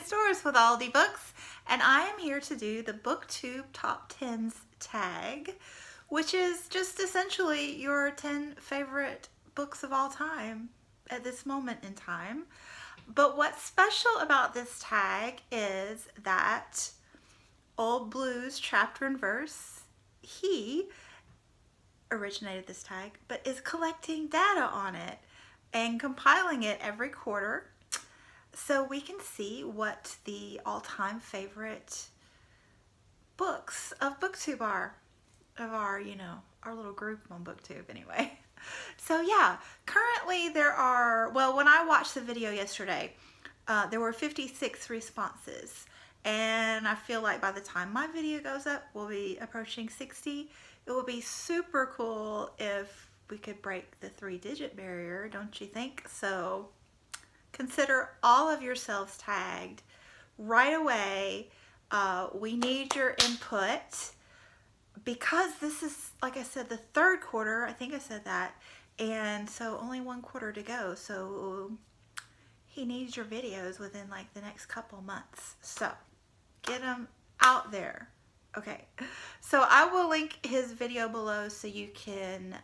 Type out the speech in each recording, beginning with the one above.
stores with Aldi Books, and I am here to do the BookTube Top Tens Tag, which is just essentially your 10 favorite books of all time at this moment in time. But what's special about this tag is that Old Blues Chapter and Verse, he originated this tag, but is collecting data on it and compiling it every quarter so we can see what the all-time favorite books of BookTube are, of our, our little group on BookTube anyway. So yeah, currently there are, well, when I watched the video yesterday, there were 56 responses, and I feel like by the time my video goes up, we'll be approaching 60. It would be super cool if we could break the 3-digit barrier, don't you think? So consider all of yourselves tagged right away. We need your input because this is, like I said, the third quarter. I think I said that. And so only one quarter to go. So he needs your videos within like the next couple months. So get them out there. Okay, so I will link his video below so you can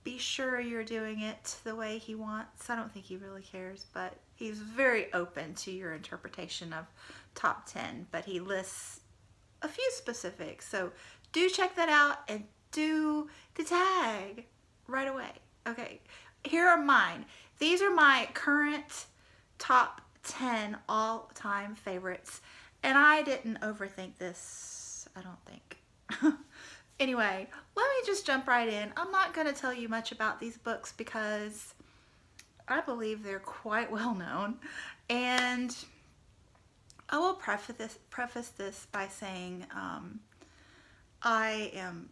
be sure you're doing it the way he wants. I don't think he really cares, but he's very open to your interpretation of top 10, but he lists a few specifics. So do check that out and do the tag right away. Okay, here are mine. These are my current top 10 all-time favorites. And I didn't overthink this, I don't think. Anyway, let me just jump right in. I'm not going to tell you much about these books because I believe they're quite well known. And I will preface this by saying I am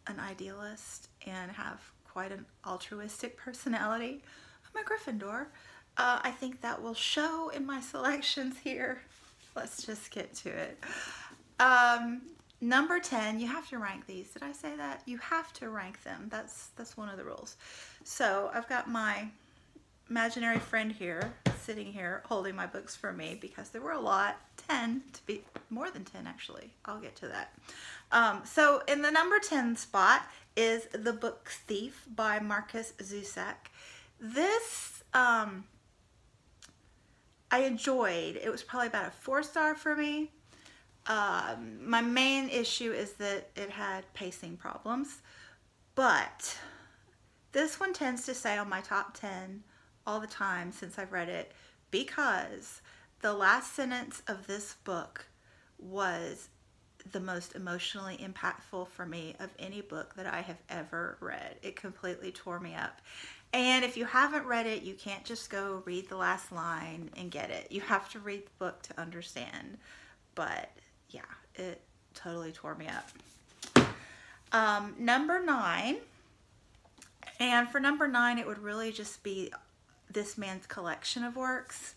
an idealist and have quite an altruistic personality. I'm a Gryffindor. I think that will show in my selections here. Let's just get to it. Number 10, you have to rank these. Did I say that? You have to rank them. That's one of the rules. So I've got my imaginary friend here, sitting here, holding my books for me because there were a lot. 10, to be more than 10 actually. I'll get to that. So in the number 10 spot is The Book Thief by Markus Zusak. This, I enjoyed. It was probably about a 4-star for me. My main issue is that it had pacing problems, but this one tends to stay on my top 10 all the time since I've read it because the last sentence of this book was the most emotionally impactful for me of any book that I have ever read. It completely tore me up. And if you haven't read it, you can't just go read the last line and get it. You have to read the book to understand. But yeah, it totally tore me up. Number 9. And for number 9, it would really just be this man's collection of works.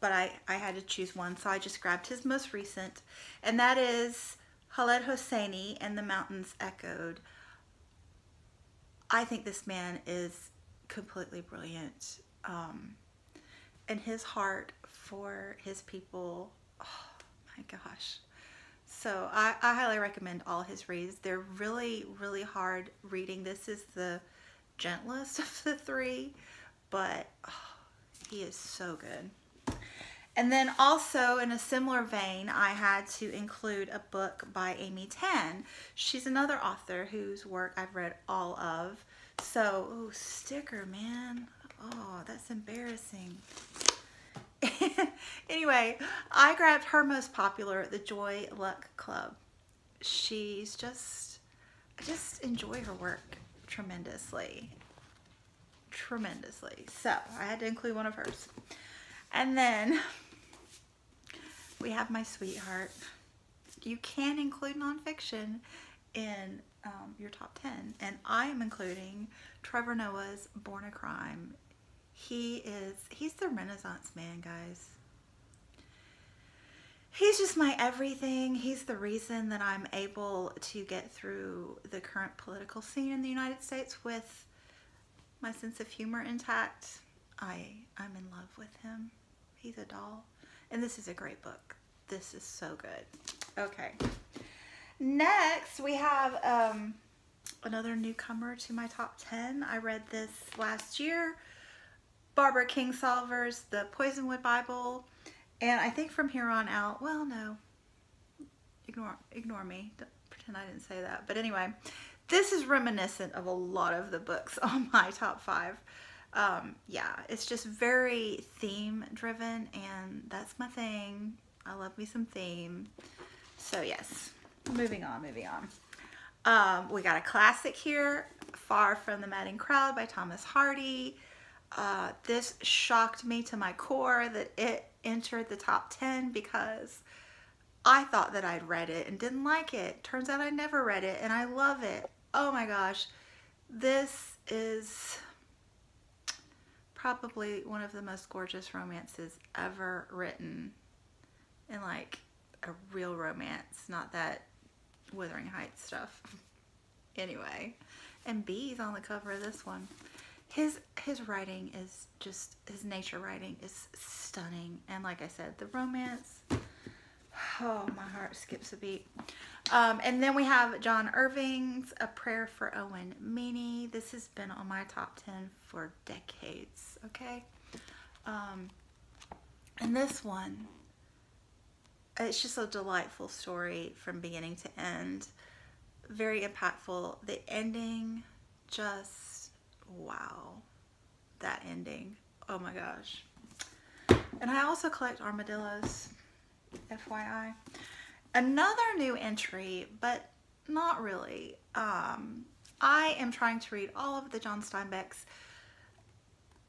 But I had to choose one, so I just grabbed his most recent. And that is Khaled Hosseini and The Mountains Echoed. I think this man is completely brilliant, and his heart for his people, oh my gosh. So I highly recommend all his reads. They're really, really hard reading. This is the gentlest of the 3, but oh, he is so good. And then also in a similar vein, I had to include a book by Amy Tan. She's another author whose work I've read all of. So, ooh, sticker, man. Oh, that's embarrassing. Anyway, I grabbed her most popular, The Joy Luck Club. She's just, I just enjoy her work tremendously. Tremendously. So, I had to include one of hers. And then we have my sweetheart. You can include nonfiction in your top 10, and I am including Trevor Noah's Born a Crime. He's the Renaissance man, guys. He's just my everything. He's the reason that I'm able to get through the current political scene in the United States with my sense of humor intact. I'm in love with him. He's a doll. And this is a great book. This is so good. Okay. Next, we have another newcomer to my top 10. I read this last year. Barbara Kingsolver's The Poisonwood Bible. And I think from here on out, well, no. Ignore me. Don't pretend I didn't say that. But anyway, this is reminiscent of a lot of the books on my top 5. Yeah, it's just very theme driven, and that's my thing. I love me some theme. So yes, moving on. We got a classic here, Far from the Madding Crowd by Thomas Hardy. This shocked me to my core that it entered the top 10 because I thought that I'd read it and didn't like it. Turns out I never read it and I love it. Oh my gosh. This is probably one of the most gorgeous romances ever written. And like a real romance, not that Wuthering Heights stuff. Anyway, and B's on the cover of this one. His writing is just, his nature writing is stunning. And like I said, the romance, oh, my heart skips a beat. And then we have John Irving's A Prayer for Owen Meany. This has been on my top 10 for decades, okay? And this one, it's just a delightful story from beginning to end. Very impactful. The ending, just, wow. That ending, oh my gosh. And I also collect armadillos, FYI. Another new entry, but not really. I am trying to read all of the John Steinbeck's.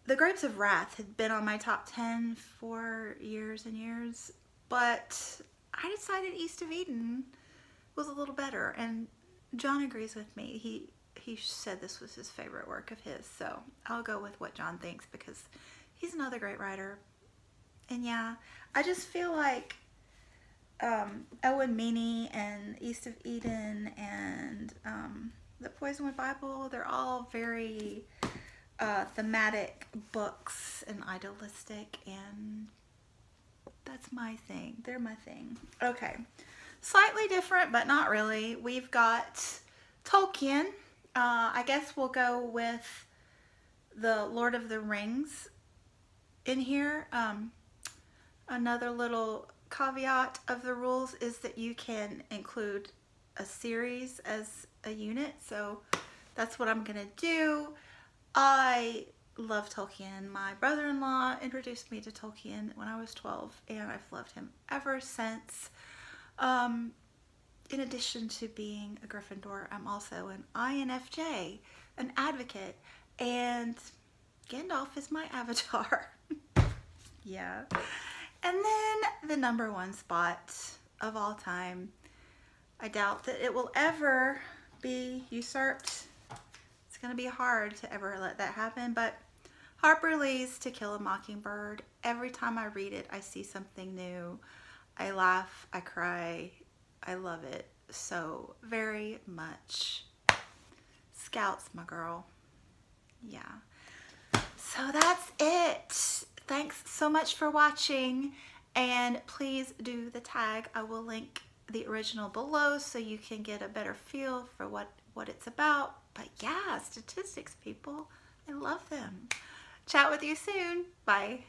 The Grapes of Wrath had been on my top 10 for years and years, but I decided East of Eden was a little better, and John agrees with me. He said this was his favorite work of his, so I'll go with what John thinks because he's another great writer. And yeah, I just feel like Owen Meany and East of Eden and The Poisonwood Bible, they're all very thematic books and idealistic, and that's my thing. They're my thing. Okay, slightly different, but not really. We've got Tolkien. I guess we'll go with the Lord of the Rings in here. Another little caveat of the rules is that you can include a series as a unit, so that's what I'm gonna do. I love Tolkien. My brother-in-law introduced me to Tolkien when I was 12, and I've loved him ever since. In addition to being a Gryffindor, I'm also an INFJ, an advocate, and Gandalf is my avatar. Yeah. And then the #1 spot of all time. I doubt that it will ever be usurped. It's going to be hard to ever let that happen, but Harper Lee's To Kill a Mockingbird. Every time I read it, I see something new. I laugh, I cry, I love it so very much. Scouts, my girl. Yeah. So that's it. Thanks so much for watching, and please do the tag. I will link the original below so you can get a better feel for what it's about. But yeah, statistics, people, I love them. Chat with you soon. Bye.